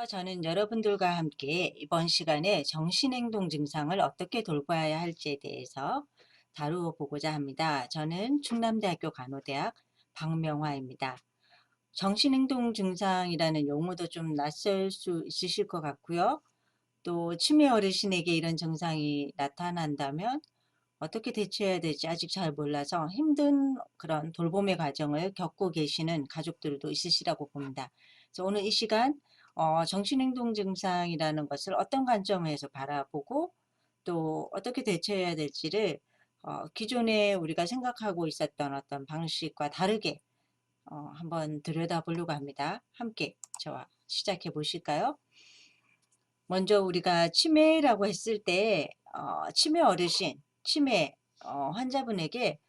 저는 여러분들과 함께 이번 시간에 정신행동 증상을 어떻게 돌봐야 할지에 대해서 다루어 보고자 합니다. 저는 충남대학교 간호대학 박명화입니다. 정신행동 증상이라는 용어도 좀 낯설 수 있으실 것 같고요. 또 치매 어르신에게 이런 증상이 나타난다면 어떻게 대처해야 될지 아직 잘 몰라서 힘든 그런 돌봄의 과정을 겪고 계시는 가족들도 있으시라고 봅니다. 그래서 오늘 이 시간 정신행동 증상이라는 것을 어떤 관점에서 바라보고 또 어떻게 대처해야 될지를 기존에 우리가 생각하고 있었던 어떤 방식과 다르게 한번 들여다보려고 합니다. 함께 저와 시작해 보실까요? 먼저 우리가 치매라고 했을 때 치매 어르신, 치매 환자분에게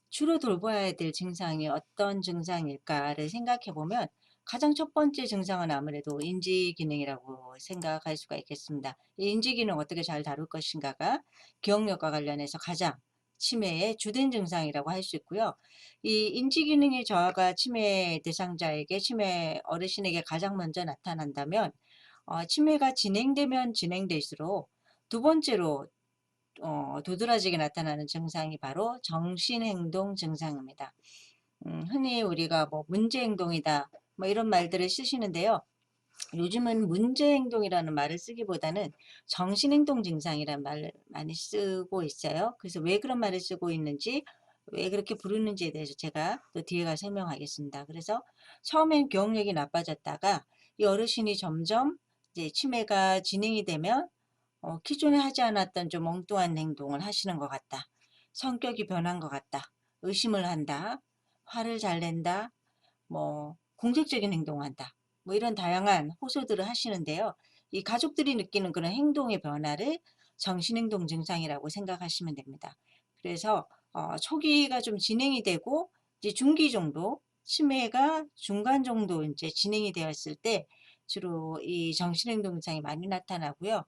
주로 돌봐야 될 증상이 어떤 증상일까를 생각해 보면 가장 첫 번째 증상은 아무래도 인지 기능이라고 생각할 수가 있겠습니다. 이 인지 기능 어떻게 잘 다룰 것인가가 기억력과 관련해서 가장 치매의 주된 증상이라고 할 수 있고요. 이 인지 기능의 저하가 치매 대상자에게, 치매 어르신에게 가장 먼저 나타난다면 치매가 진행되면 진행될수록 두 번째로 도드라지게 나타나는 증상이 바로 정신행동 증상입니다. 흔히 우리가 뭐 문제행동이다 뭐 이런 말들을 쓰시는데요. 요즘은 문제행동이라는 말을 쓰기보다는 정신행동 증상이라는 말을 많이 쓰고 있어요. 그래서 왜 그런 말을 쓰고 있는지, 왜 그렇게 부르는지에 대해서 제가 또 뒤에 가서 설명하겠습니다. 그래서 처음엔 기억력이 나빠졌다가 이 어르신이 점점 이제 치매가 진행이 되면 기존에 하지 않았던 좀 엉뚱한 행동을 하시는 것 같다. 성격이 변한 것 같다. 의심을 한다. 화를 잘 낸다. 뭐 공격적인 행동한다. 뭐 이런 다양한 호소들을 하시는데요. 이 가족들이 느끼는 그런 행동의 변화를 정신행동 증상이라고 생각하시면 됩니다. 그래서 초기가 좀 진행이 되고 이제 중기 정도, 치매가 중간 정도 이제 진행이 되었을 때 주로 이 정신행동 증상이 많이 나타나고요.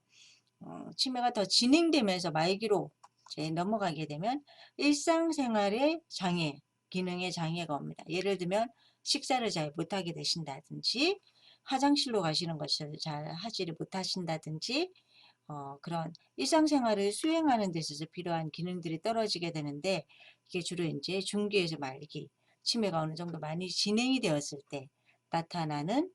치매가 더 진행되면서 말기로 이제 넘어가게 되면 일상생활의 장애, 기능의 장애가 옵니다. 예를 들면 식사를 잘 못하게 되신다든지 화장실로 가시는 것을 잘 하지를 못하신다든지 그런 일상생활을 수행하는 데 있어서 필요한 기능들이 떨어지게 되는데 이게 주로 이제 중기에서 말기, 치매가 어느 정도 많이 진행이 되었을 때 나타나는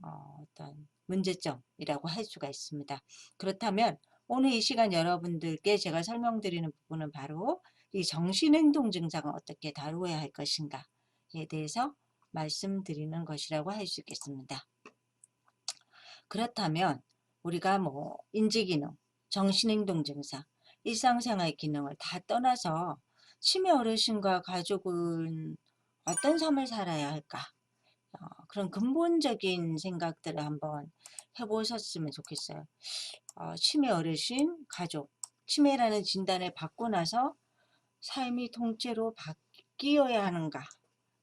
어떤 문제점이라고 할 수가 있습니다. 그렇다면 오늘 이 시간 여러분들께 제가 설명드리는 부분은 바로 이 정신행동 증상을 어떻게 다루어야 할 것인가에 대해서 말씀드리는 것이라고 할 수 있겠습니다. 그렇다면 우리가 뭐 인지기능, 정신행동 증상, 일상생활 기능을 다 떠나서 치매 어르신과 가족은 어떤 삶을 살아야 할까? 그런 근본적인 생각들을 한번 해보셨으면 좋겠어요. 치매 어르신, 가족, 치매라는 진단을 받고 나서 삶이 통째로 바뀌어야 하는가?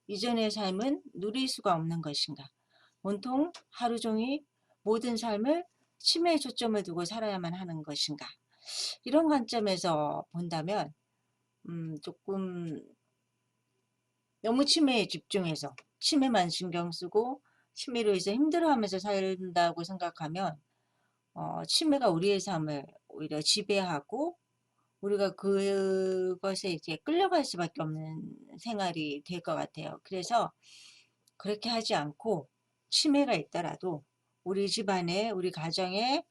이전의 삶은 누릴 수가 없는 것인가? 온통 하루 종일 모든 삶을 치매에 초점을 두고 살아야만 하는 것인가? 이런 관점에서 본다면 조금 너무 치매에 집중해서 치매만 신경 쓰고 치매로 인해서 힘들어하면서 산다고 생각하면 치매가 우리의 삶을 오히려 지배하고 우리가 그것에 이제 끌려갈 수밖에 없는 생활이 될 것 같아요. 그래서 그렇게 하지 않고 치매가 있더라도 우리 집안에 우리 가정에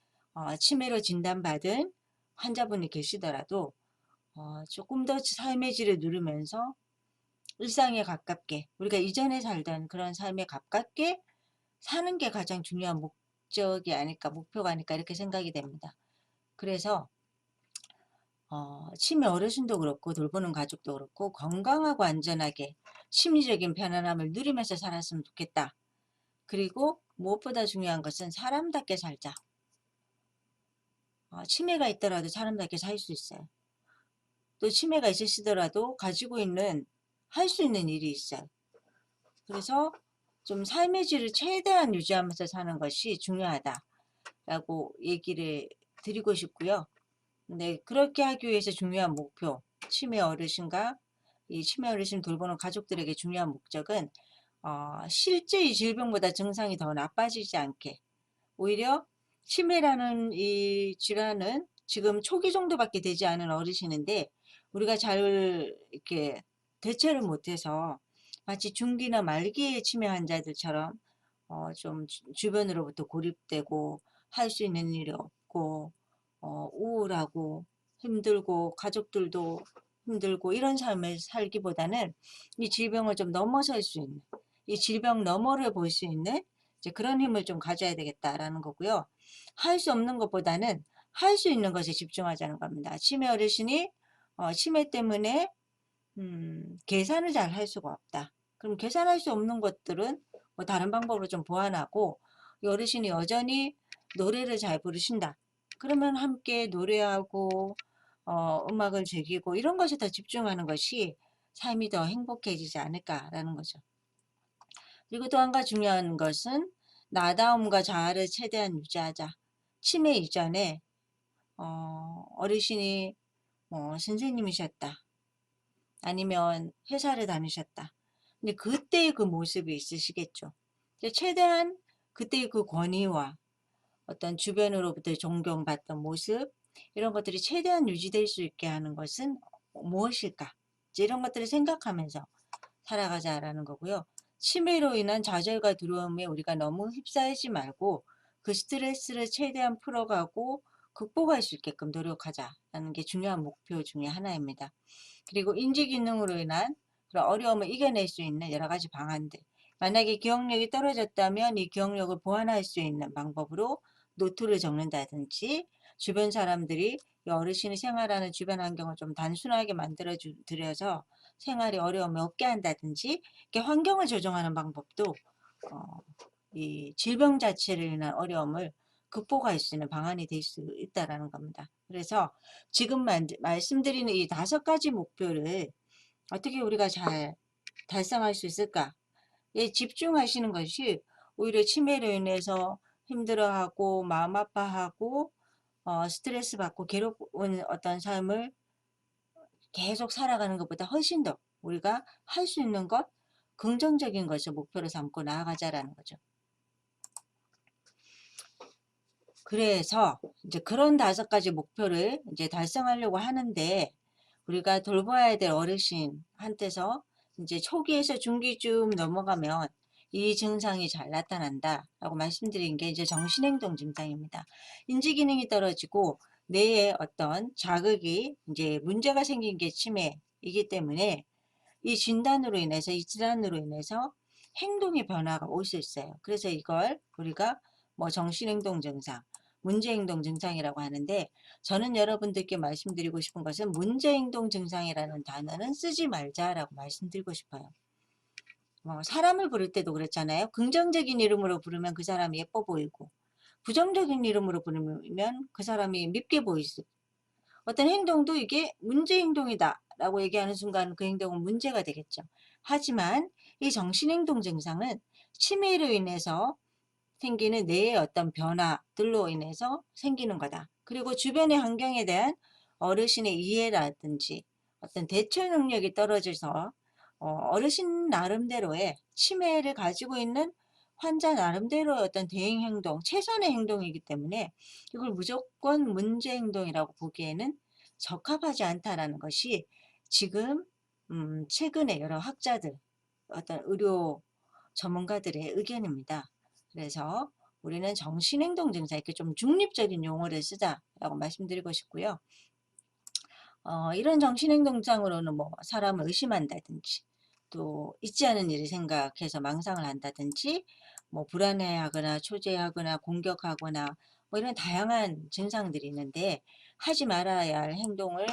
치매로 진단받은 환자분이 계시더라도 조금 더 삶의 질을 누리면서 일상에 가깝게 우리가 이전에 살던 그런 삶에 가깝게 사는 게 가장 중요한 목적이 아닐까, 목표가 아닐까 이렇게 생각이 됩니다. 그래서 치매 어르신도 그렇고 돌보는 가족도 그렇고 건강하고 안전하게 심리적인 편안함을 누리면서 살았으면 좋겠다. 그리고 무엇보다 중요한 것은 사람답게 살자. 치매가 있더라도 사람답게 살 수 있어요. 또 치매가 있으시더라도 가지고 있는 할 수 있는 일이 있어요. 그래서 좀 삶의 질을 최대한 유지하면서 사는 것이 중요하다라고 얘기를 드리고 싶고요. 네, 그렇게 하기 위해서 중요한 목표, 치매 어르신과 이 치매 어르신 돌보는 가족들에게 중요한 목적은 실제 이 질병보다 증상이 더 나빠지지 않게 오히려 치매라는 이 질환은 지금 초기 정도밖에 되지 않은 어르신인데 우리가 잘 이렇게 대처를 못해서 마치 중기나 말기의 치매 환자들처럼 좀 주변으로부터 고립되고 할 수 있는 일이 없고 우울하고 힘들고 가족들도 힘들고 이런 삶을 살기보다는 이 질병을 좀 넘어설 수 있는, 이 질병 너머를 볼 수 있는 이제 그런 힘을 좀 가져야 되겠다라는 거고요. 할 수 없는 것보다는 할 수 있는 것에 집중하자는 겁니다. 치매 어르신이 치매 때문에 계산을 잘 할 수가 없다. 그럼 계산할 수 없는 것들은 뭐 다른 방법으로 좀 보완하고, 이 어르신이 여전히 노래를 잘 부르신다. 그러면 함께 노래하고 음악을 즐기고 이런 것에 더 집중하는 것이 삶이 더 행복해지지 않을까라는 거죠. 그리고 또 한 가지 중요한 것은 나다움과 자아를 최대한 유지하자. 치매 이전에 어르신이 뭐 선생님이셨다. 아니면 회사를 다니셨다. 근데 그때의 그 모습이 있으시겠죠. 최대한 그때의 그 권위와 어떤 주변으로부터 존경받던 모습, 이런 것들이 최대한 유지될 수 있게 하는 것은 무엇일까? 이제 이런 것들을 생각하면서 살아가자라는 거고요. 치매로 인한 좌절과 두려움에 우리가 너무 휩싸이지 말고 그 스트레스를 최대한 풀어가고 극복할 수 있게끔 노력하자라는 게 중요한 목표 중에 하나입니다. 그리고 인지 기능으로 인한 그런 어려움을 이겨낼 수 있는 여러 가지 방안들. 만약에 기억력이 떨어졌다면 이 기억력을 보완할 수 있는 방법으로 노트를 적는다든지, 주변 사람들이 이 어르신이 생활하는 주변 환경을 좀 단순하게 만들어 드려서 생활에 어려움이 없게 한다든지, 이렇게 환경을 조정하는 방법도 어, 이 질병 자체를 인한 어려움을 극복할 수 있는 방안이 될 수 있다라는 겁니다. 그래서 지금 말씀드리는 이 5가지 목표를 어떻게 우리가 잘 달성할 수 있을까? 에 집중하시는 것이 오히려 치매로 인해서 힘들어하고 마음 아파하고 스트레스 받고 괴로운 어떤 삶을 계속 살아가는 것보다 훨씬 더 우리가 할 수 있는 것, 긍정적인 것을 목표로 삼고 나아가자라는 거죠. 그래서 이제 그런 5가지 목표를 이제 달성하려고 하는데, 우리가 돌봐야 될 어르신한테서 이제 초기에서 중기쯤 넘어가면 이 증상이 잘 나타난다라고 말씀드린 게 이제 정신행동 증상입니다. 인지기능이 떨어지고 뇌에 어떤 자극이 이제 문제가 생긴 게 치매이기 때문에 이 진단으로 인해서, 이 질환으로 인해서 행동의 변화가 올 수 있어요. 그래서 이걸 우리가 뭐 정신행동 증상, 문제행동 증상이라고 하는데, 저는 여러분들께 말씀드리고 싶은 것은 문제행동 증상이라는 단어는 쓰지 말자라고 말씀드리고 싶어요. 사람을 부를 때도 그렇잖아요. 긍정적인 이름으로 부르면 그 사람이 예뻐 보이고, 부정적인 이름으로 부르면 그 사람이 밉게 보일 수, 어떤 행동도 이게 문제 행동이다 라고 얘기하는 순간 그 행동은 문제가 되겠죠. 하지만 이 정신행동 증상은 치매로 인해서 생기는 뇌의 어떤 변화들로 인해서 생기는 거다. 그리고 주변의 환경에 대한 어르신의 이해라든지 어떤 대처 능력이 떨어져서 어르신 나름대로의 치매를 가지고 있는 환자 나름대로의 어떤 대응 행동, 최선의 행동이기 때문에 이걸 무조건 문제 행동이라고 보기에는 적합하지 않다라는 것이 지금 최근에 여러 학자들, 어떤 의료 전문가들의 의견입니다. 그래서 우리는 정신행동 증상, 이렇게 좀 중립적인 용어를 쓰자라고 말씀드리고 싶고요. 이런 정신행동 증상으로는 뭐 사람을 의심한다든지, 또 있지 않은 일을 생각해서 망상을 한다든지, 뭐 불안해하거나 초조해하거나 공격하거나 뭐 이런 다양한 증상들이 있는데, 하지 말아야 할 행동을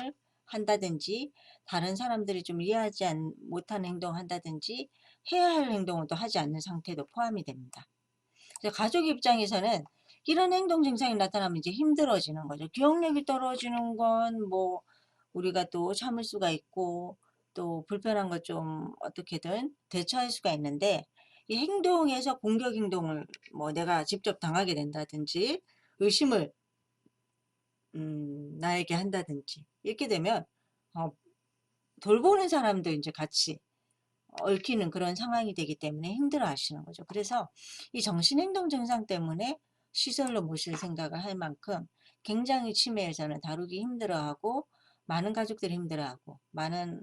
한다든지, 다른 사람들이 좀 이해하지 못하는 행동을 한다든지, 해야 할 행동을 또 하지 않는 상태도 포함이 됩니다. 그래서 가족 입장에서는 이런 행동 증상이 나타나면 이제 힘들어지는 거죠. 기억력이 떨어지는 건 뭐 우리가 또 참을 수가 있고, 또 불편한 것 좀 어떻게든 대처할 수가 있는데, 이 행동에서 공격 행동을 뭐 내가 직접 당하게 된다든지, 의심을 나에게 한다든지 이렇게 되면 어, 돌보는 사람도 이제 같이 얽히는 그런 상황이 되기 때문에 힘들어 하시는 거죠. 그래서 이 정신행동 증상 때문에 시설로 모실 생각을 할 만큼 굉장히 치매에서는 다루기 힘들어하고 많은 가족들이 힘들어하고 많은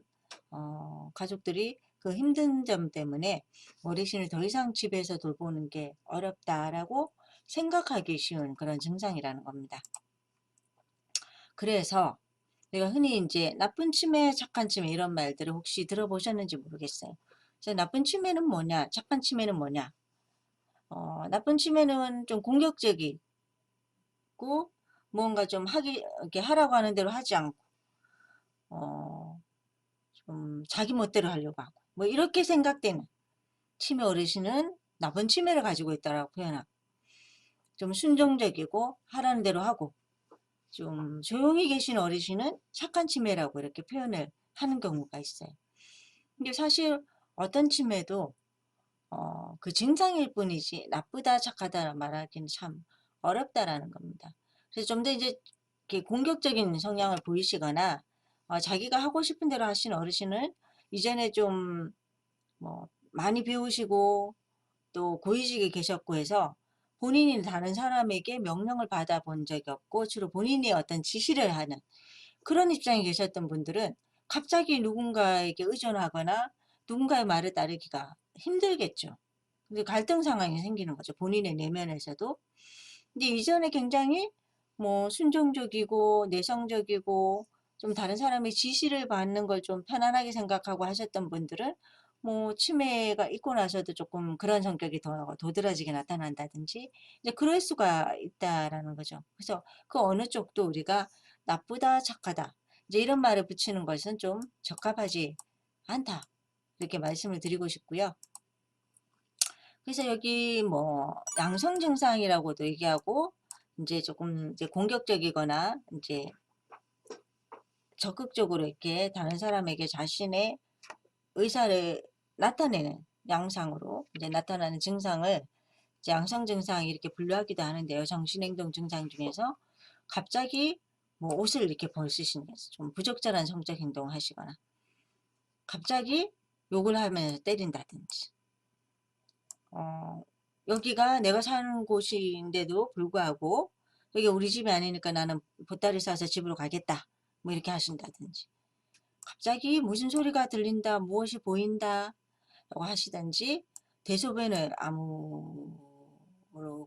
가족들이 그 힘든 점 때문에 어르신을 더 이상 집에서 돌보는 게 어렵다라고 생각하기 쉬운 그런 증상이라는 겁니다. 그래서 내가 흔히 이제 나쁜 치매, 착한 치매 이런 말들을 혹시 들어보셨는지 모르겠어요. 그래서 나쁜 치매는 뭐냐, 착한 치매는 뭐냐. 나쁜 치매는 좀 공격적이고 뭔가 좀 이렇게 하라고 하는 대로 하지 않고 어, 좀 자기 멋대로 하려고 하고 뭐 이렇게 생각되는 치매 어르신은 나쁜 치매를 가지고 있다라고 표현하고, 좀 순종적이고 하라는 대로 하고 좀 조용히 계신 어르신은 착한 치매라고 이렇게 표현을 하는 경우가 있어요. 근데 사실 어떤 치매도 그 증상일 뿐이지 나쁘다 착하다 말하기는 참 어렵다라는 겁니다. 그래서 좀 더 이제 이렇게 공격적인 성향을 보이시거나 자기가 하고 싶은 대로 하신 어르신은 이전에 좀 뭐 많이 배우시고 또 고위직에 계셨고 해서 본인이 다른 사람에게 명령을 받아본 적이 없고 주로 본인이 어떤 지시를 하는 그런 입장에 계셨던 분들은 갑자기 누군가에게 의존하거나 누군가의 말을 따르기가 힘들겠죠. 근데 갈등 상황이 생기는 거죠. 본인의 내면에서도. 근데 이전에 굉장히 뭐 순종적이고 내성적이고 좀 다른 사람의 지시를 받는 걸 좀 편안하게 생각하고 하셨던 분들은 뭐 치매가 있고 나서도 조금 그런 성격이 더 도드라지게 나타난다든지 이제 그럴 수가 있다라는 거죠. 그래서 그 어느 쪽도 우리가 나쁘다, 착하다 이제 이런 말을 붙이는 것은 좀 적합하지 않다. 이렇게 말씀을 드리고 싶고요. 그래서 여기 뭐 양성 증상이라고도 얘기하고 이제 조금 이제 공격적이거나 이제 적극적으로 이렇게 다른 사람에게 자신의 의사를 나타내는 양상으로 이제 나타나는 증상을 이제 양성 증상 이렇게 분류하기도 하는데요. 정신행동 증상 중에서 갑자기 뭐 옷을 이렇게 벗으시는 좀 부적절한 성적 행동을 하시거나 갑자기 욕을 하면서 때린다든지 여기가 내가 사는 곳인데도 불구하고 여기 우리 집이 아니니까 나는 보따리 싸서 집으로 가겠다 뭐 이렇게 하신다든지 갑자기 무슨 소리가 들린다 무엇이 보인다 라고 하시든지 대소변을 아무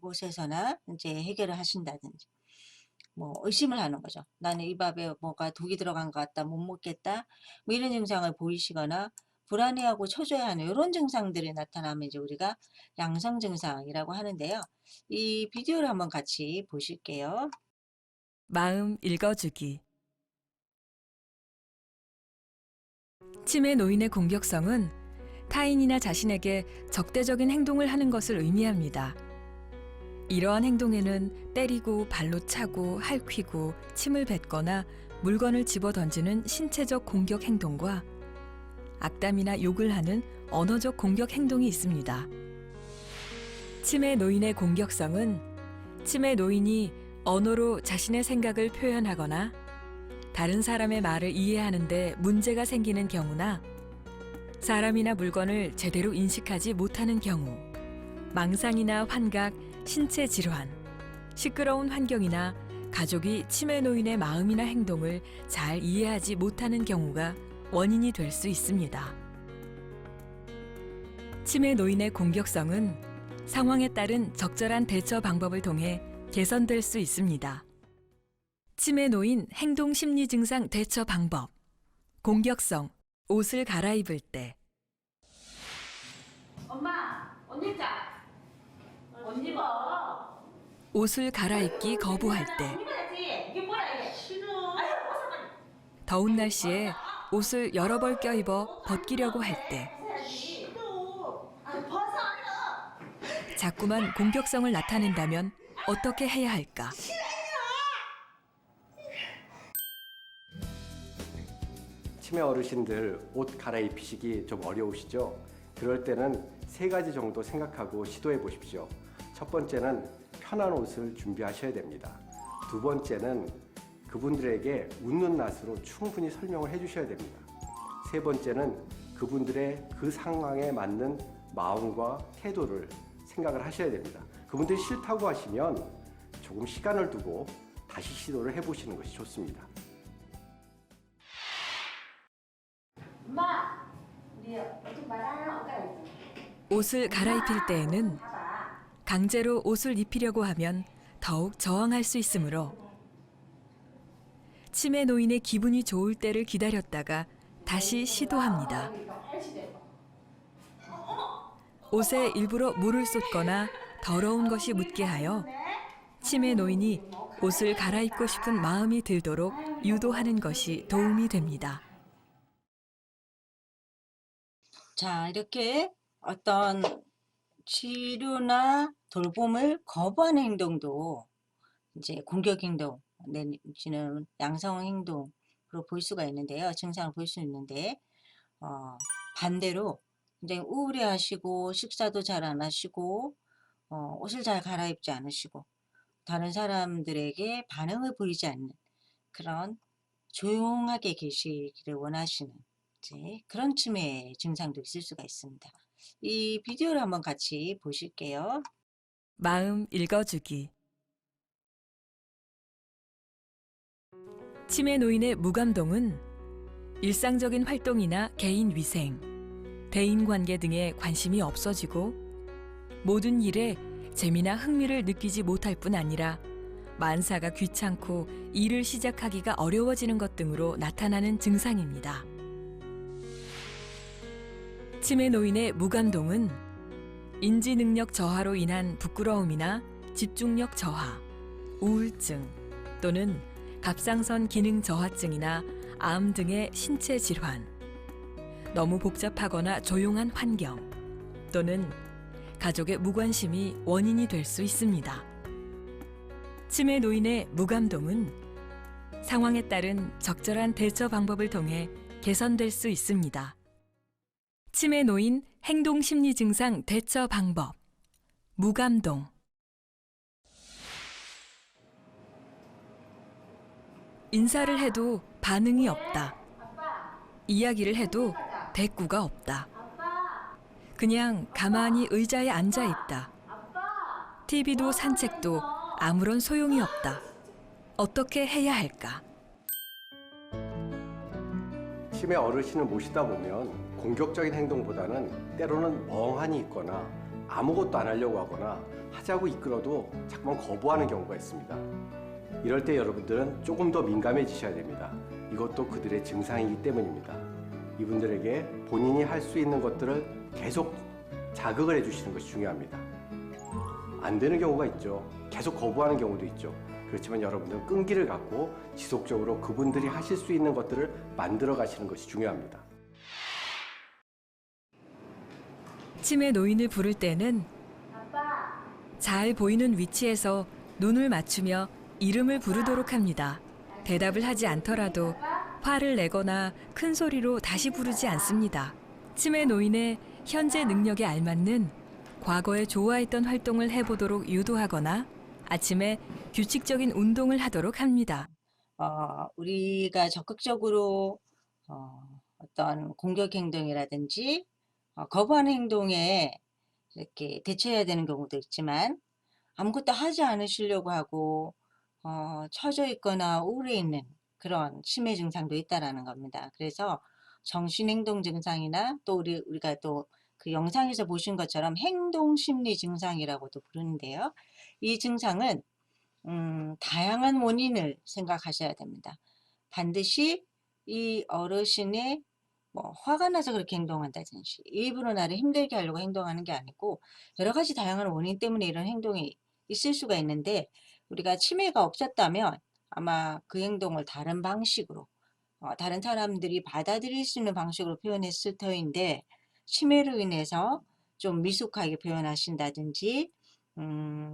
곳에서나 이제 해결을 하신다든지 뭐 의심을 하는 거죠. 나는 이 밥에 뭐가 독이 들어간 것 같다 못 먹겠다 뭐 이런 증상을 보이시거나 불안해하고 초조해하는 이런 증상들이 나타나면 이제 우리가 양성 증상이라고 하는데요. 이 비디오를 한번 같이 보실게요. 마음 읽어주기. 치매 노인의 공격성은 타인이나 자신에게 적대적인 행동을 하는 것을 의미합니다. 이러한 행동에는 때리고 발로 차고 핥히고 침을 뱉거나 물건을 집어 던지는 신체적 공격 행동과 악담이나 욕을 하는 언어적 공격 행동이 있습니다. 치매 노인의 공격성은 치매 노인이 언어로 자신의 생각을 표현하거나 다른 사람의 말을 이해하는 데 문제가 생기는 경우나 사람이나 물건을 제대로 인식하지 못하는 경우, 망상이나 환각, 신체 질환, 시끄러운 환경이나 가족이 치매 노인의 마음이나 행동을 잘 이해하지 못하는 경우가 원인이 될 수 있습니다. 치매 노인의 공격성은 상황에 따른 적절한 대처 방법을 통해 개선될 수 있습니다. 치매 노인 행동 심리 증상 대처 방법. 공격성, 옷을 갈아입을 때. 엄마, 옷 입자. 옷 입어. 옷을 갈아입기 거부할 때. 옷 입어야지. 이게 뭐야 이게? 싫어. 아유, 벗어봐. 더운 날씨에 옷을 여러 벌 껴입어 벗기려고 할 때. 벗어야지. 싫어. 아유, 벗어. 자꾸만 공격성을 나타낸다면 어떻게 해야 할까? 치매 어르신들 옷 갈아입히시기 좀 어려우시죠? 그럴 때는 3가지 정도 생각하고 시도해 보십시오. 첫 번째는 편한 옷을 준비하셔야 됩니다. 두 번째는 그분들에게 웃는 낯으로 충분히 설명을 해 주셔야 됩니다. 세 번째는 그분들의 그 상황에 맞는 마음과 태도를 생각을 하셔야 됩니다. 그분들이 싫다고 하시면 조금 시간을 두고 다시 시도를 해보시는 것이 좋습니다. 엄마, 우리 옷좀 봐라. 옷 갈아입어. 옷을 갈아입힐 때에는 봐봐. 강제로 옷을 입히려고 하면 더욱 저항할 수 있으므로 치매 노인의 기분이 좋을 때를 기다렸다가 다시 시도합니다. 옷에 일부러 물을 쏟거나 더러운 것이 묻게 하여 치매 노인이 옷을 갈아입고 싶은 마음이 들도록 유도하는 것이 도움이 됩니다. 자, 이렇게 어떤 치료나 돌봄을 거부하는 행동도 이제 공격 행동 내지는 양성 행동으로 볼 수가 있는데요. 증상을 볼 수 있는데 반대로 굉장히 우울해하시고 식사도 잘 안 하시고 옷을 잘 갈아입지 않으시고 다른 사람들에게 반응을 보이지 않는 그런 조용하게 계시기를 원하시는 이제 그런 치매 증상도 있을 수가 있습니다. 이 비디오를 한번 같이 보실게요. 마음 읽어주기. 치매 노인의 무감동은 일상적인 활동이나 개인 위생, 대인관계 등에 관심이 없어지고 모든 일에 재미나 흥미를 느끼지 못할 뿐 아니라 만사가 귀찮고 일을 시작하기가 어려워지는 것 등으로 나타나는 증상입니다. 치매 노인의 무감동은 인지능력 저하로 인한 부끄러움이나 집중력 저하, 우울증 또는 갑상선 기능 저하증이나 암 등의 신체 질환, 너무 복잡하거나 조용한 환경 또는 가족의 무관심이 원인이 될 수 있습니다. 치매 노인의 무감동은 상황에 따른 적절한 대처 방법을 통해 개선될 수 있습니다. 치매 노인 행동 심리 증상 대처 방법. 무감동. 인사를 해도 반응이 없다. 이야기를 해도 대꾸가 없다. 그냥 가만히 의자에 앉아 있다. TV도 산책도 아무런 소용이 없다. 어떻게 해야 할까? 치매 어르신을 모시다 보면 공격적인 행동보다는 때로는 멍하니 있거나 아무것도 안 하려고 하거나 하자고 이끌어도 자꾸만 거부하는 경우가 있습니다. 이럴 때 여러분들은 조금 더 민감해지셔야 됩니다. 이것도 그들의 증상이기 때문입니다. 이분들에게 본인이 할 수 있는 것들을 계속 자극을 해주시는 것이 중요합니다. 안 되는 경우가 있죠. 계속 거부하는 경우도 있죠. 그렇지만 여러분들은 끈기를 갖고 지속적으로 그분들이 하실 수 있는 것들을 만들어 가시는 것이 중요합니다. 치매 노인을 부를 때는 잘 보이는 위치에서 눈을 맞추며 이름을 부르도록 합니다. 대답을 하지 않더라도 화를 내거나 큰 소리로 다시 부르지 않습니다. 치매 노인의 현재 능력에 알맞는 과거에 좋아했던 활동을 해보도록 유도하거나 아침에 규칙적인 운동을 하도록 합니다. 우리가 적극적으로 어떤 공격 행동이라든지 거부하는 행동에 이렇게 대처해야 되는 경우도 있지만 아무것도 하지 않으시려고 하고 처져 있거나 우울해 있는 그런 치매 증상도 있다라는 겁니다. 그래서 정신행동 증상이나 또 우리가 또 그 영상에서 보신 것처럼 행동심리 증상이라고도 부르는데요. 이 증상은 다양한 원인을 생각하셔야 됩니다. 반드시 이 어르신의 뭐 화가 나서 그렇게 행동한다든지 일부러 나를 힘들게 하려고 행동하는 게 아니고 여러 가지 다양한 원인 때문에 이런 행동이 있을 수가 있는데 우리가 치매가 없었다면 아마 그 행동을 다른 방식으로 다른 사람들이 받아들일 수 있는 방식으로 표현했을 터인데 치매로 인해서 좀 미숙하게 표현하신다든지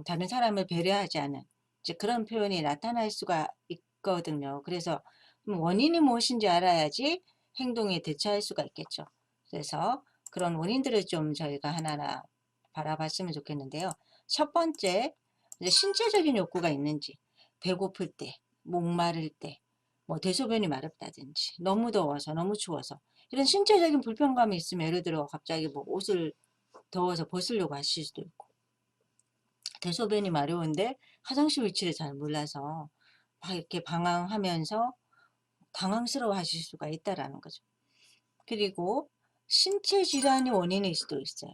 다른 사람을 배려하지 않은 이제 그런 표현이 나타날 수가 있거든요. 그래서 원인이 무엇인지 알아야지 행동에 대처할 수가 있겠죠. 그래서 그런 원인들을 좀 저희가 하나하나 바라봤으면 좋겠는데요. 첫 번째, 이제 신체적인 욕구가 있는지, 배고플 때, 목마를 때, 뭐 대소변이 마렵다든지, 너무 더워서, 너무 추워서 이런 신체적인 불편감이 있으면 예를 들어 갑자기 뭐 옷을 더워서 벗으려고 하실 수도 있고 대소변이 마려운데 화장실 위치를 잘 몰라서 막 이렇게 방황하면서 당황스러워 하실 수가 있다라는 거죠. 그리고 신체 질환이 원인일 수도 있어요.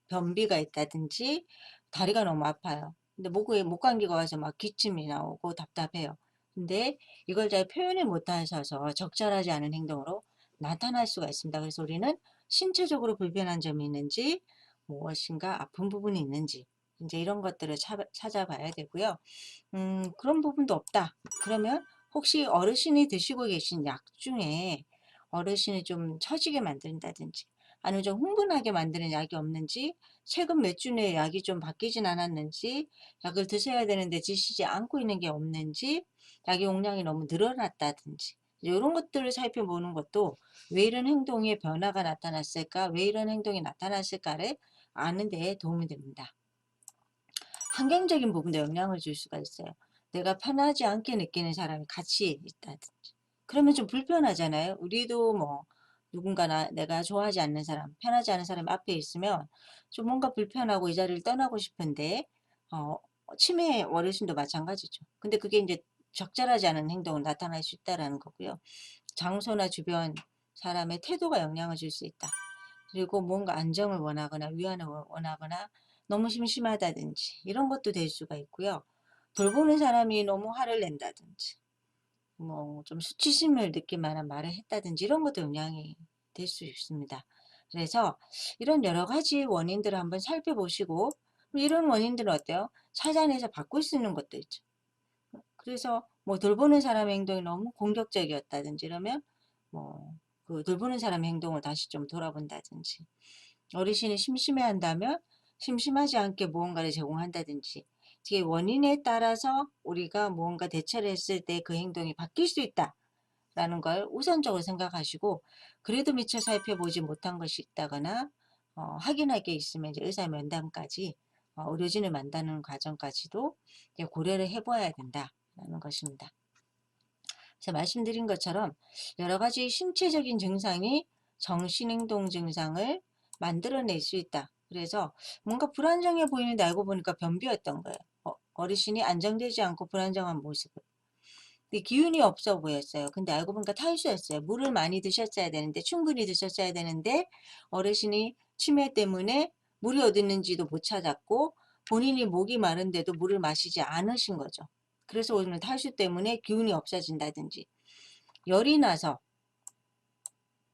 변비가 있다든지 다리가 너무 아파요. 근데 목에 목 감기가 와서 막 기침이 나오고 답답해요. 근데 이걸 잘 표현을 못 하셔서 적절하지 않은 행동으로 나타날 수가 있습니다. 그래서 우리는 신체적으로 불편한 점이 있는지 무엇인가 아픈 부분이 있는지 이제 이런 것들을 찾아봐야 되고요. 그런 부분도 없다. 그러면 혹시 어르신이 드시고 계신 약 중에 어르신을 좀 처지게 만든다든지 아니면 좀 흥분하게 만드는 약이 없는지 최근 몇 주 내에 약이 좀 바뀌진 않았는지 약을 드셔야 되는데 드시지 않고 있는 게 없는지 약의 용량이 너무 늘어났다든지 이런 것들을 살펴보는 것도 왜 이런 행동의 변화가 나타났을까 왜 이런 행동이 나타났을까를 아는 데 도움이 됩니다. 환경적인 부분도 영향을 줄 수가 있어요. 내가 편하지 않게 느끼는 사람이 같이 있다든지. 그러면 좀 불편하잖아요. 우리도 뭐 누군가나 내가 좋아하지 않는 사람, 편하지 않은 사람이 앞에 있으면 좀 뭔가 불편하고 이 자리를 떠나고 싶은데 어, 치매 어르신도 마찬가지죠. 근데 그게 이제 적절하지 않은 행동으로 나타날 수 있다라는 거고요. 장소나 주변 사람의 태도가 영향을 줄 수 있다. 그리고 뭔가 안정을 원하거나 위안을 원하거나 너무 심심하다든지 이런 것도 될 수가 있고요. 돌보는 사람이 너무 화를 낸다든지 뭐 좀 수치심을 느낄 만한 말을 했다든지 이런 것도 영향이 될 수 있습니다. 그래서 이런 여러 가지 원인들을 한번 살펴보시고 이런 원인들은 어때요? 찾아내서 바꿀 수 있는 것도 있죠. 그래서 뭐 돌보는 사람의 행동이 너무 공격적이었다든지 이러면 뭐 그 돌보는 사람의 행동을 다시 좀 돌아본다든지 어르신이 심심해한다면 심심하지 않게 무언가를 제공한다든지 이게 원인에 따라서 우리가 무언가 대처를 했을 때 그 행동이 바뀔 수 있다라는 걸 우선적으로 생각하시고 그래도 미처 살펴보지 못한 것이 있다거나 확인할 게 있으면 이제 의사 면담까지 의료진을 만나는 과정까지도 이제 고려를 해봐야 된다라는 것입니다. 그래서 말씀드린 것처럼 여러 가지 신체적인 증상이 정신행동 증상을 만들어낼 수 있다. 그래서 뭔가 불안정해 보이는데 알고 보니까 변비였던 거예요. 어르신이 안정되지 않고 불안정한 모습을. 근데 기운이 없어 보였어요. 근데 알고 보니까 탈수였어요. 물을 많이 드셨어야 되는데 충분히 드셨어야 되는데 어르신이 치매 때문에 물이 어디 있는지도 못 찾았고 본인이 목이 마른데도 물을 마시지 않으신 거죠. 그래서 오늘 탈수 때문에 기운이 없어진다든지 열이 나서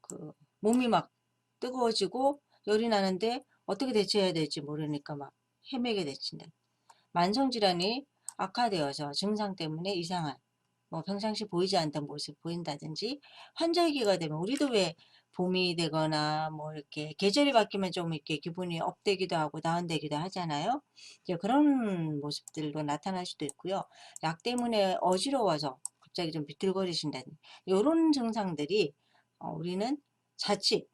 그 몸이 막 뜨거워지고 열이 나는데 어떻게 대처해야 될지 모르니까 막 헤매게 되친다. 만성질환이 악화되어서 증상 때문에 이상한 뭐 평상시 보이지 않던 모습 보인다든지 환절기가 되면 우리도 왜 봄이 되거나 뭐 이렇게 계절이 바뀌면 좀 이렇게 기분이 업되기도 하고 다운되기도 하잖아요. 이제 그런 모습들도 나타날 수도 있고요. 약 때문에 어지러워서 갑자기 좀 비틀거리신다든지 이런 증상들이 우리는 자칫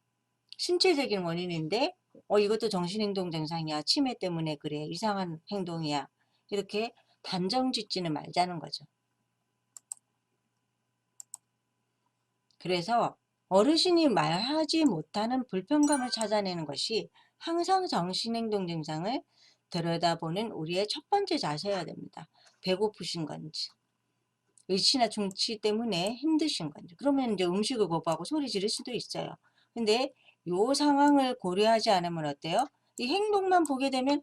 신체적인 원인인데 이것도 정신행동 증상이야. 치매 때문에 그래. 이상한 행동이야. 이렇게 단정 짓지는 말자는 거죠. 그래서 어르신이 말하지 못하는 불편감을 찾아내는 것이 항상 정신행동 증상을 들여다보는 우리의 첫 번째 자세여야 됩니다. 배고프신 건지, 의치나 중치 때문에 힘드신 건지. 그러면 이제 음식을 거부하고 소리 지를 수도 있어요. 근데 요 상황을 고려하지 않으면 어때요? 이 행동만 보게 되면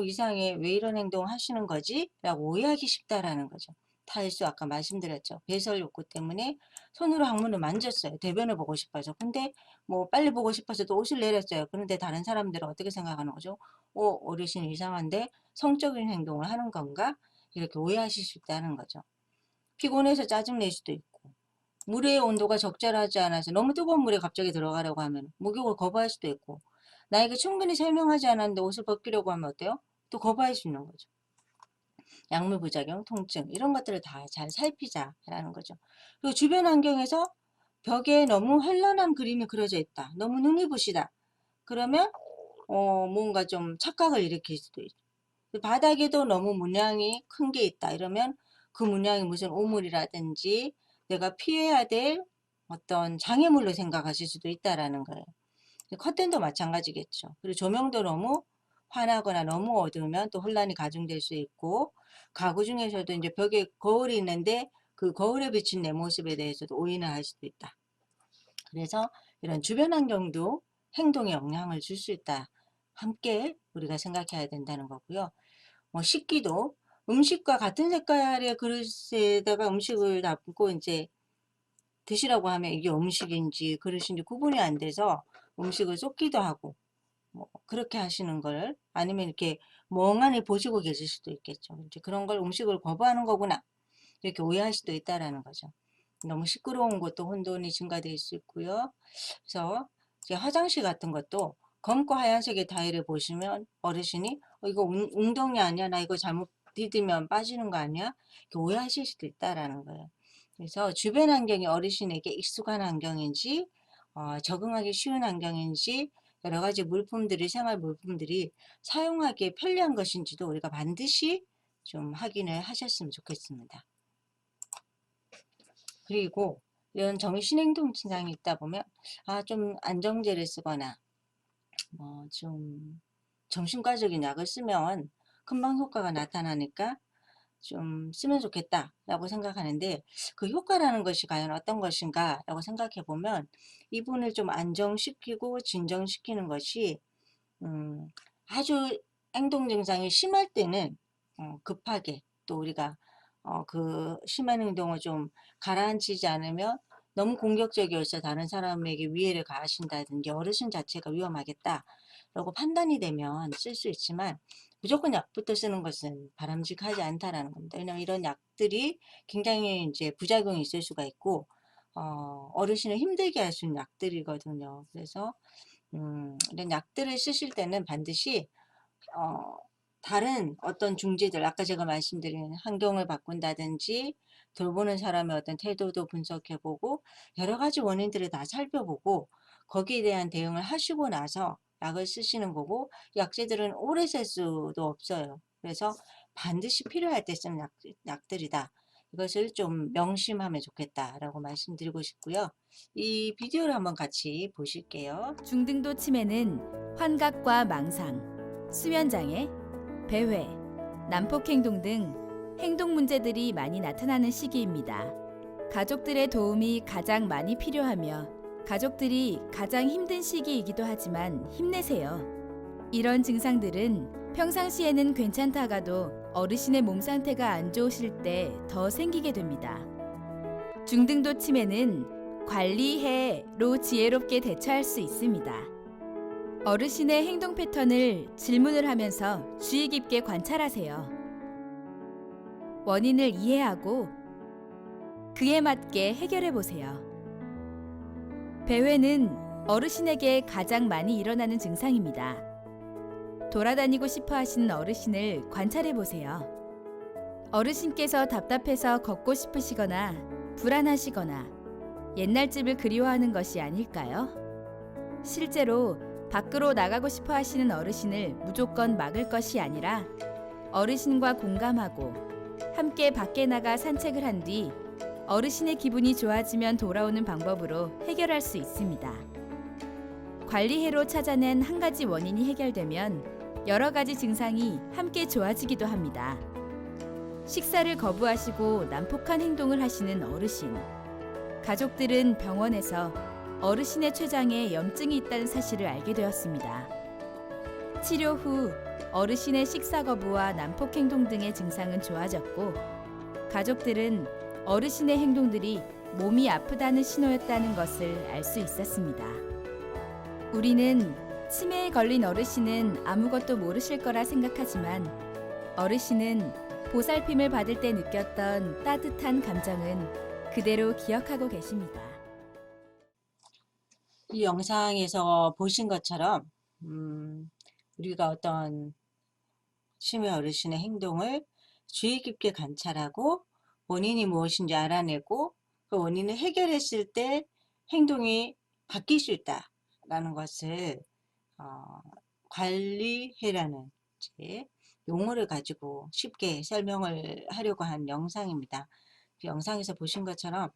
이상해. 왜 이런 행동 하시는 거지? 라고 오해하기 쉽다라는 거죠. 탈수 아까 말씀드렸죠. 배설 욕구 때문에 손으로 항문을 만졌어요. 대변을 보고 싶어서. 근데 뭐 빨리 보고 싶어서 또 옷을 내렸어요. 그런데 다른 사람들은 어떻게 생각하는 거죠? 어르신 이상한데 성적인 행동을 하는 건가? 이렇게 오해하실 수 있다는 거죠. 피곤해서 짜증낼 수도 있고 물의 온도가 적절하지 않아서 너무 뜨거운 물에 갑자기 들어가려고 하면 목욕을 거부할 수도 있고 나에게 충분히 설명하지 않았는데 옷을 벗기려고 하면 어때요? 또 거부할 수 있는 거죠. 약물 부작용, 통증 이런 것들을 다 잘 살피자라는 거죠. 그리고 주변 환경에서 벽에 너무 현란한 그림이 그려져 있다. 너무 눈이 부시다. 그러면 뭔가 좀 착각을 일으킬 수도 있죠. 바닥에도 너무 문양이 큰 게 있다. 이러면 그 문양이 무슨 오물이라든지 내가 피해야 될 어떤 장애물로 생각하실 수도 있다라는 거예요. 커튼도 마찬가지겠죠. 그리고 조명도 너무 환하거나 너무 어두우면 또 혼란이 가중될 수 있고, 가구 중에서도 이제 벽에 거울이 있는데 그 거울에 비친 내 모습에 대해서도 오인을 할 수도 있다. 그래서 이런 주변 환경도 행동에 영향을 줄 수 있다. 함께 우리가 생각해야 된다는 거고요. 뭐 식기도 음식과 같은 색깔의 그릇에다가 음식을 담고 이제 드시라고 하면 이게 음식인지 그릇인지 구분이 안 돼서 음식을 쏟기도 하고, 뭐 그렇게 하시는 걸, 아니면 이렇게 멍하니 보시고 계실 수도 있겠죠. 이제 그런 걸 음식을 거부하는 거구나, 이렇게 오해할 수도 있다라는 거죠. 너무 시끄러운 곳도 혼돈이 증가될 수 있고요. 그래서 이제 화장실 같은 것도 검고 하얀색의 타일을 보시면 어르신이 이거 웅덩이 아니야? 나 이거 잘못 디디면 빠지는 거 아니야? 이렇게 오해하실 수도 있다라는 거예요. 그래서 주변 환경이 어르신에게 익숙한 환경인지, 적응하기 쉬운 환경인지, 여러 가지 물품들이, 생활 물품들이 사용하기에 편리한 것인지도 우리가 반드시 좀 확인을 하셨으면 좋겠습니다. 그리고 이런 정신행동 증상이 있다 보면 좀 안정제를 쓰거나 뭐 좀 정신과적인 약을 쓰면 금방 효과가 나타나니까 좀 쓰면 좋겠다라고 생각하는데, 그 효과라는 것이 과연 어떤 것인가라고 생각해 보면, 이분을 좀 안정시키고 진정시키는 것이 아주 행동 증상이 심할 때는 급하게, 또 우리가 그 심한 행동을 좀 가라앉히지 않으면 너무 공격적이어서 다른 사람에게 위해를 가하신다든지 어르신 자체가 위험하겠다라고 판단이 되면 쓸 수 있지만, 무조건 약부터 쓰는 것은 바람직하지 않다라는 겁니다. 왜냐하면 이런 약들이 굉장히 이제 부작용이 있을 수가 있고, 어르신을 힘들게 할 수 있는 약들이거든요. 그래서 이런 약들을 쓰실 때는 반드시 어 다른 어떤 중지들, 아까 제가 말씀드린 환경을 바꾼다든지 돌보는 사람의 어떤 태도도 분석해 보고 여러 가지 원인들을 다 살펴보고 거기에 대한 대응을 하시고 나서 약을 쓰시는 거고, 약재들은 오래 쓸 수도 없어요. 그래서 반드시 필요할 때 쓰는 약들이다. 이것을 좀 명심하면 좋겠다라고 말씀드리고 싶고요. 이 비디오를 한번 같이 보실게요. 중등도 치매는 환각과 망상, 수면장애, 배회, 난폭행동 등 행동 문제들이 많이 나타나는 시기입니다. 가족들의 도움이 가장 많이 필요하며 가족들이 가장 힘든 시기이기도 하지만 힘내세요. 이런 증상들은 평상시에는 괜찮다가도 어르신의 몸 상태가 안 좋으실 때 더 생기게 됩니다. 중등도 치매는 관리해로 지혜롭게 대처할 수 있습니다. 어르신의 행동 패턴을 질문을 하면서 주의 깊게 관찰하세요. 원인을 이해하고 그에 맞게 해결해 보세요. 배회는 어르신에게 가장 많이 일어나는 증상입니다. 돌아다니고 싶어 하시는 어르신을 관찰해 보세요. 어르신께서 답답해서 걷고 싶으시거나 불안하시거나 옛날 집을 그리워하는 것이 아닐까요? 실제로 밖으로 나가고 싶어 하시는 어르신을 무조건 막을 것이 아니라 어르신과 공감하고 함께 밖에 나가 산책을 한 뒤 어르신의 기분이 좋아지면 돌아오는 방법으로 해결할 수 있습니다. 관리해로 찾아낸 한 가지 원인이 해결되면 여러 가지 증상이 함께 좋아지기도 합니다. 식사를 거부하시고 난폭한 행동을 하시는 어르신. 가족들은 병원에서 어르신의 췌장에 염증이 있다는 사실을 알게 되었습니다. 치료 후 어르신의 식사 거부와 난폭 행동 등의 증상은 좋아졌고, 가족들은 어르신의 행동들이 몸이 아프다는 신호였다는 것을 알 수 있었습니다. 우리는 치매에 걸린 어르신은 아무것도 모르실 거라 생각하지만, 어르신은 보살핌을 받을 때 느꼈던 따뜻한 감정은 그대로 기억하고 계십니다. 이 영상에서 보신 것처럼 우리가 어떤 치매 어르신의 행동을 주의 깊게 관찰하고 원인이 무엇인지 알아내고 그 원인을 해결했을 때 행동이 바뀔 수 있다라는 것을 관리해라는 이제 용어를 가지고 쉽게 설명을 하려고 한 영상입니다. 그 영상에서 보신 것처럼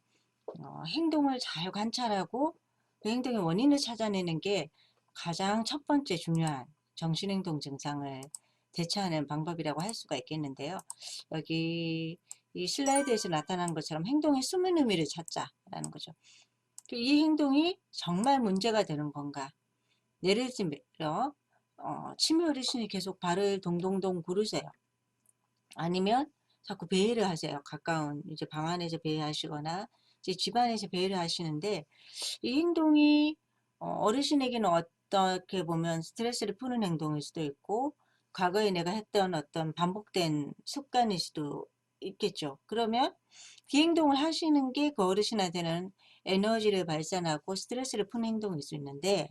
행동을 잘 관찰하고 그 행동의 원인을 찾아내는 게 가장 첫 번째 중요한 정신행동 증상을 대처하는 방법이라고 할 수가 있겠는데요. 여기 이 슬라이드에서 나타난 것처럼 행동의 숨은 의미를 찾자라는 거죠. 이 행동이 정말 문제가 되는 건가? 예를 들어 치매 어르신이 계속 발을 동동동 구르세요. 아니면 자꾸 배회를 하세요. 가까운 이제 방 안에서 배회하시거나 이제 집안에서 배회를 하시는데 이 행동이 어르신에게는 어떻게 보면 스트레스를 푸는 행동일 수도 있고 과거에 내가 했던 어떤 반복된 습관일 수도 있겠죠. 그러면 그 행동을 하시는 게 그 어르신한테는 에너지를 발산하고 스트레스를 푸는 행동일 수 있는데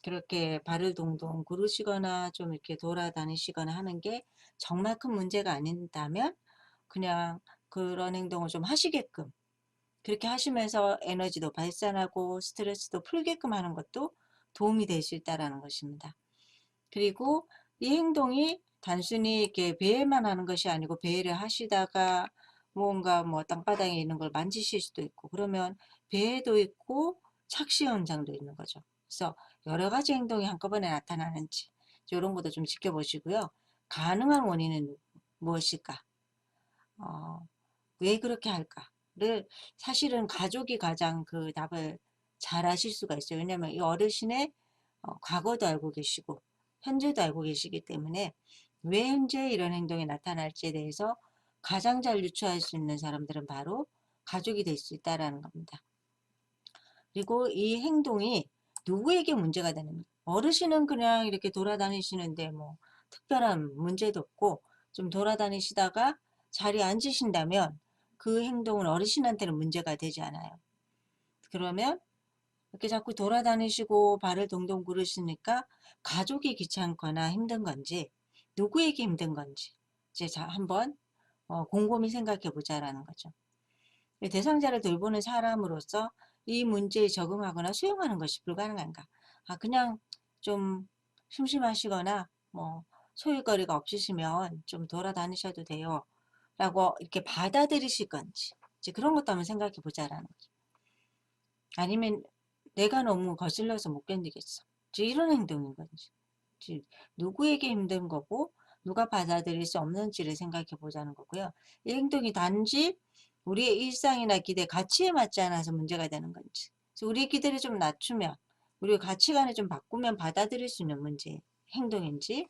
그렇게 발을 동동 구르시거나 좀 이렇게 돌아다니시거나 하는 게 정말 큰 문제가 아닌다면 그냥 그런 행동을 좀 하시게끔 그렇게 하시면서 에너지도 발산하고 스트레스도 풀게끔 하는 것도 도움이 될 수 있다라는 것입니다. 그리고 이 행동이 단순히 이렇게 배회만 하는 것이 아니고 배회를 하시다가 뭔가 뭐 땅바닥에 있는 걸 만지실 수도 있고 그러면 배회도 있고 착시 현상도 있는 거죠. 그래서 여러 가지 행동이 한꺼번에 나타나는지 이런 것도 좀 지켜보시고요. 가능한 원인은 무엇일까? 왜 그렇게 할까를 사실은 가족이 가장 그 답을 잘 아실 수가 있어요. 왜냐하면 이 어르신의 과거도 알고 계시고 현재도 알고 계시기 때문에 왜 현재 이런 행동이 나타날지에 대해서 가장 잘 유추할 수 있는 사람들은 바로 가족이 될 수 있다라는 겁니다. 그리고 이 행동이 누구에게 문제가 되는 어르신은 그냥 이렇게 돌아다니시는데 뭐 특별한 문제도 없고 좀 돌아다니시다가 자리에 앉으신다면 그 행동은 어르신한테는 문제가 되지 않아요. 그러면 이렇게 자꾸 돌아다니시고 발을 동동 구르시니까 가족이 귀찮거나 힘든 건지 누구에게 힘든 건지 이제 한번 곰곰이 생각해 보자라는 거죠. 대상자를 돌보는 사람으로서 이 문제에 적응하거나 수용하는 것이 불가능한가? 그냥 좀 심심하시거나 뭐 소일거리가 없으시면 좀 돌아다니셔도 돼요. 라고 이렇게 받아들이실 건지 이제 그런 것도 한번 생각해 보자라는 거죠. 아니면 내가 너무 거슬려서 못 견디겠어. 이제 이런 행동인 건지. 이제 누구에게 힘든 거고 누가 받아들일 수 없는지를 생각해 보자는 거고요. 이 행동이 단지 우리의 일상이나 기대, 가치에 맞지 않아서 문제가 되는 건지. 그래서 우리의 기대를 좀 낮추면 우리의 가치관을 좀 바꾸면 받아들일 수 있는 문제, 행동인지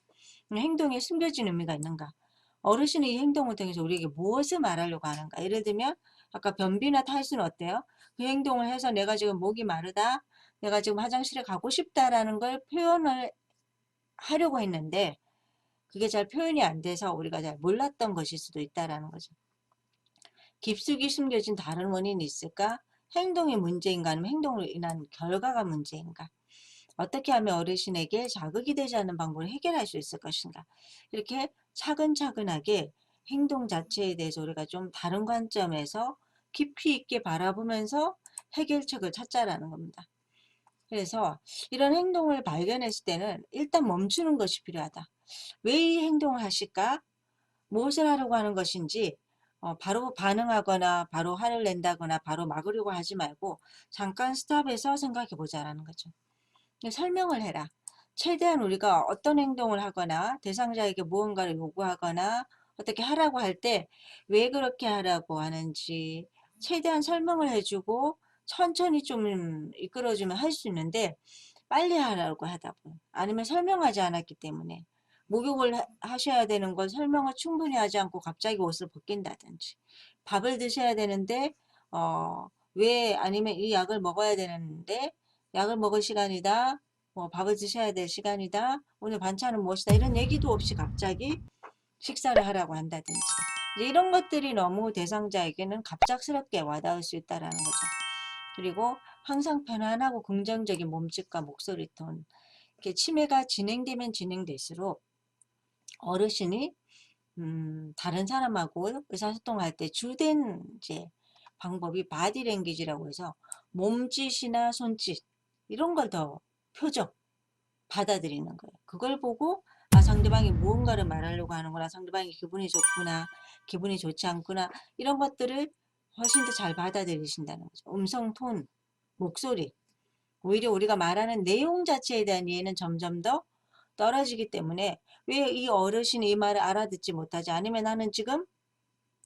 행동에 숨겨진 의미가 있는가. 어르신이 이 행동을 통해서 우리에게 무엇을 말하려고 하는가. 예를 들면 아까 변비나 탈수는 어때요? 그 행동을 해서 내가 지금 목이 마르다, 내가 지금 화장실에 가고 싶다라는 걸 표현을 하려고 했는데 그게 잘 표현이 안 돼서 우리가 잘 몰랐던 것일 수도 있다라는 거죠. 깊숙이 숨겨진 다른 원인이 있을까? 행동이 문제인가 아니면 행동으로 인한 결과가 문제인가? 어떻게 하면 어르신에게 자극이 되지 않는 방법을 해결할 수 있을 것인가? 이렇게 차근차근하게 행동 자체에 대해서 우리가 좀 다른 관점에서 깊이 있게 바라보면서 해결책을 찾자라는 겁니다. 그래서 이런 행동을 발견했을 때는 일단 멈추는 것이 필요하다. 왜 이 행동을 하실까? 무엇을 하려고 하는 것인지 바로 반응하거나 바로 화를 낸다거나 바로 막으려고 하지 말고 잠깐 스탑해서 생각해 보자라는 거죠. 설명을 해라. 최대한 우리가 어떤 행동을 하거나 대상자에게 무언가를 요구하거나 어떻게 하라고 할 때 왜 그렇게 하라고 하는지 최대한 설명을 해주고 천천히 좀 이끌어주면 할 수 있는데 빨리 하라고 하다 보면 아니면 설명하지 않았기 때문에 목욕을 하셔야 되는 걸 설명을 충분히 하지 않고 갑자기 옷을 벗긴다든지 밥을 드셔야 되는데 왜 아니면 이 약을 먹어야 되는데 약을 먹을 시간이다. 뭐 밥을 드셔야 될 시간이다. 오늘 반찬은 무엇이다. 이런 얘기도 없이 갑자기 식사를 하라고 한다든지 이제 이런 것들이 너무 대상자에게는 갑작스럽게 와닿을 수 있다라는 거죠. 그리고 항상 편안하고 긍정적인 몸짓과 목소리 톤. 이렇게 치매가 진행되면 진행될수록 어르신이 다른 사람하고 의사소통할 때 주된 이제 방법이 바디랭귀지라고 해서 몸짓이나 손짓 이런 걸 더 표정 받아들이는 거예요. 그걸 보고 상대방이 무언가를 말하려고 하는구나. 상대방이 기분이 좋구나. 기분이 좋지 않구나. 이런 것들을 훨씬 더 잘 받아들이신다는 거죠. 음성 톤, 목소리. 오히려 우리가 말하는 내용 자체에 대한 이해는 점점 더 떨어지기 때문에 왜 이 어르신이 이 말을 알아듣지 못하지? 아니면 나는 지금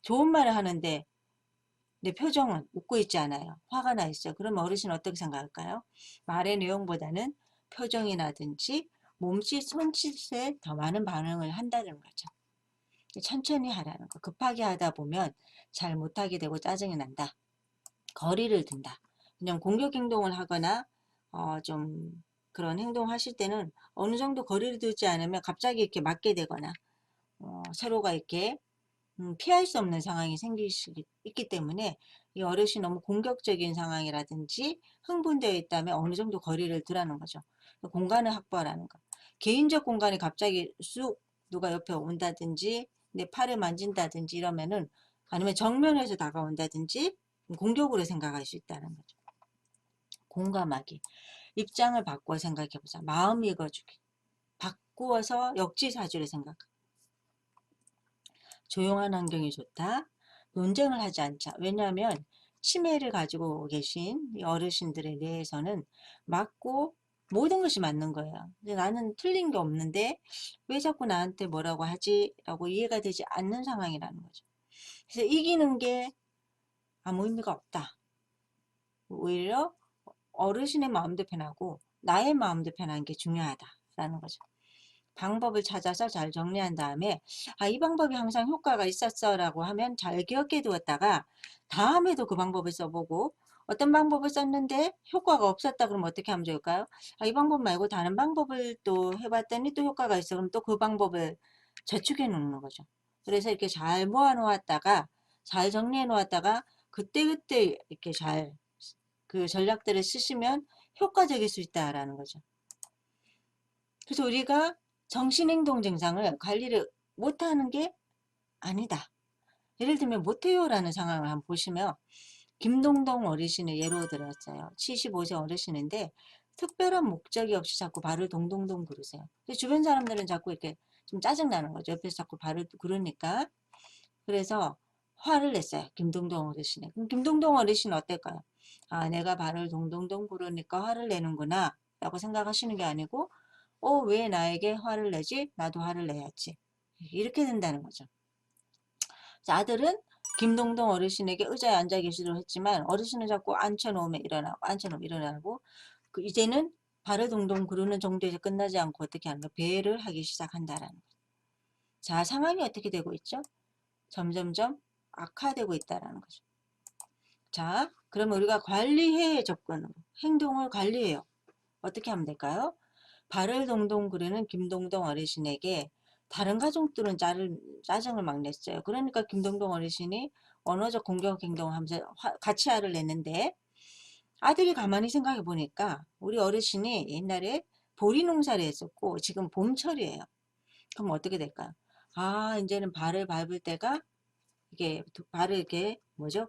좋은 말을 하는데 내 표정은 웃고 있지 않아요. 화가 나 있어요. 그러면 어르신은 어떻게 생각할까요? 말의 내용보다는 표정이라든지 몸짓, 손짓에 더 많은 반응을 한다는 거죠. 천천히 하라는 거. 급하게 하다 보면 잘 못하게 되고 짜증이 난다. 거리를 둔다. 그냥 공격 행동을 하거나 좀 그런 행동 하실 때는 어느 정도 거리를 두지 않으면 갑자기 이렇게 맞게 되거나 서로가 이렇게 피할 수 없는 상황이 생길 수 있기 때문에 이 어르신이 너무 공격적인 상황이라든지 흥분되어 있다면 어느 정도 거리를 두라는 거죠. 공간을 확보하라는 거. 개인적 공간에 갑자기 쑥 누가 옆에 온다든지 내 팔을 만진다든지 이러면은 아니면 정면에서 다가온다든지 공격으로 생각할 수 있다는 거죠. 공감하기. 입장을 바꿔 생각해 보자. 마음 읽어주기. 바꾸어서 역지사지를 생각하기. 조용한 환경이 좋다. 논쟁을 하지 않자. 왜냐하면 치매를 가지고 계신 이 어르신들에 대해서는 맞고 모든 것이 맞는 거예요. 근데 나는 틀린 게 없는데 왜 자꾸 나한테 뭐라고 하지? 라고 이해가 되지 않는 상황이라는 거죠. 그래서 이기는 게 아무 의미가 없다. 오히려 어르신의 마음도 편하고 나의 마음도 편한 게 중요하다라는 거죠. 방법을 찾아서 잘 정리한 다음에 이 방법이 항상 효과가 있었어 라고 하면 잘 기억해 두었다가 다음에도 그 방법을 써보고 어떤 방법을 썼는데 효과가 없었다 그러면 어떻게 하면 좋을까요? 이 방법 말고 다른 방법을 또 해봤더니 또 효과가 있어 그럼 또 그 방법을 저축해 놓는 거죠. 그래서 이렇게 잘 모아 놓았다가 잘 정리해 놓았다가 그때그때 이렇게 잘 그 전략들을 쓰시면 효과적일 수 있다라는 거죠. 그래서 우리가 정신행동 증상을 관리를 못하는 게 아니다. 예를 들면 못해요라는 상황을 한번 보시면 김동동 어르신을 예로 들었어요. 75세 어르신인데 특별한 목적이 없이 자꾸 발을 동동동 구르세요. 주변 사람들은 자꾸 이렇게 좀 짜증나는 거죠. 옆에서 자꾸 발을 구르니까. 그래서 화를 냈어요. 김동동 어르신에. 그럼 김동동 어르신은 어떨까요? 내가 발을 동동동 구르니까 화를 내는구나 라고 생각하시는 게 아니고 왜 나에게 화를 내지? 나도 화를 내야지. 이렇게 된다는 거죠. 아들은 김동동 어르신에게 의자에 앉아 계시도록 했지만 어르신은 자꾸 앉혀놓으면 일어나고 앉혀놓으면 일어나고 이제는 발을 동동 구르는 정도에서 끝나지 않고 어떻게 하는가? 배회를 하기 시작한다라는 거죠. 자, 상황이 어떻게 되고 있죠? 점점점 악화되고 있다는 거죠. 자, 그러면 우리가 관리해 접근으로 행동을 관리해요. 어떻게 하면 될까요? 발을 동동 구르는 김동동 어르신에게 다른 가족들은 짜증을 막 냈어요. 그러니까 김동동 어르신이 언어적 공격 행동을 하면서 같이 화를 냈는데 아들이 가만히 생각해 보니까 우리 어르신이 옛날에 보리 농사를 했었고 지금 봄철이에요. 그럼 어떻게 될까요? 이제는 발을 밟을 때가 이게 발을 이렇게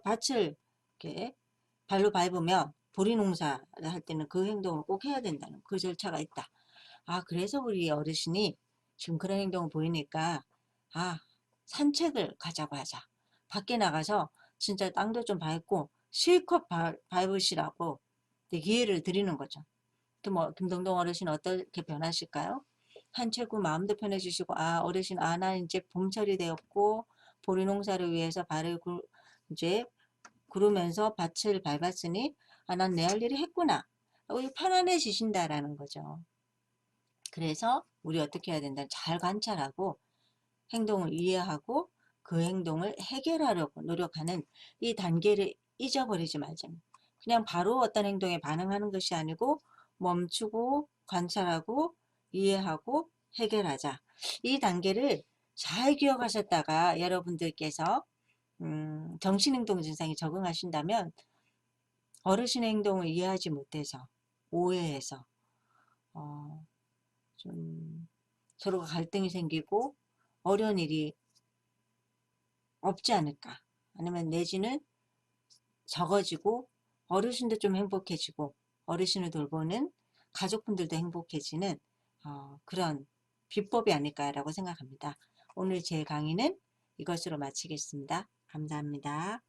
밭을 이렇게 발로 밟으면 보리 농사를 할 때는 그 행동을 꼭 해야 된다는 그 절차가 있다. 그래서 우리 어르신이 지금 그런 행동을 보이니까 산책을 가자고 하자. 밖에 나가서 진짜 땅도 좀 밟고 실컷 밟으시라고 기회를 드리는 거죠. 또 김동동 어르신 어떻게 변하실까요? 산책 후 마음도 편해지시고 어르신 나 이제 봄철이 되었고 보리 농사를 위해서 발을 이제 구르면서 밭을 밟았으니 난 내 할 일이 했구나. 편안해지신다라는 거죠. 그래서 우리 어떻게 해야 된다? 잘 관찰하고 행동을 이해하고 그 행동을 해결하려고 노력하는 이 단계를 잊어버리지 말자. 그냥 바로 어떤 행동에 반응하는 것이 아니고 멈추고 관찰하고 이해하고 해결하자. 이 단계를 잘 기억하셨다가 여러분들께서 정신행동 증상에 적응하신다면 어르신의 행동을 이해하지 못해서 오해해서 좀 서로가 갈등이 생기고 어려운 일이 없지 않을까. 아니면 내지는 적어지고 어르신도 좀 행복해지고 어르신을 돌보는 가족분들도 행복해지는 그런 비법이 아닐까라고 생각합니다. 오늘 제 강의는 이것으로 마치겠습니다. 감사합니다.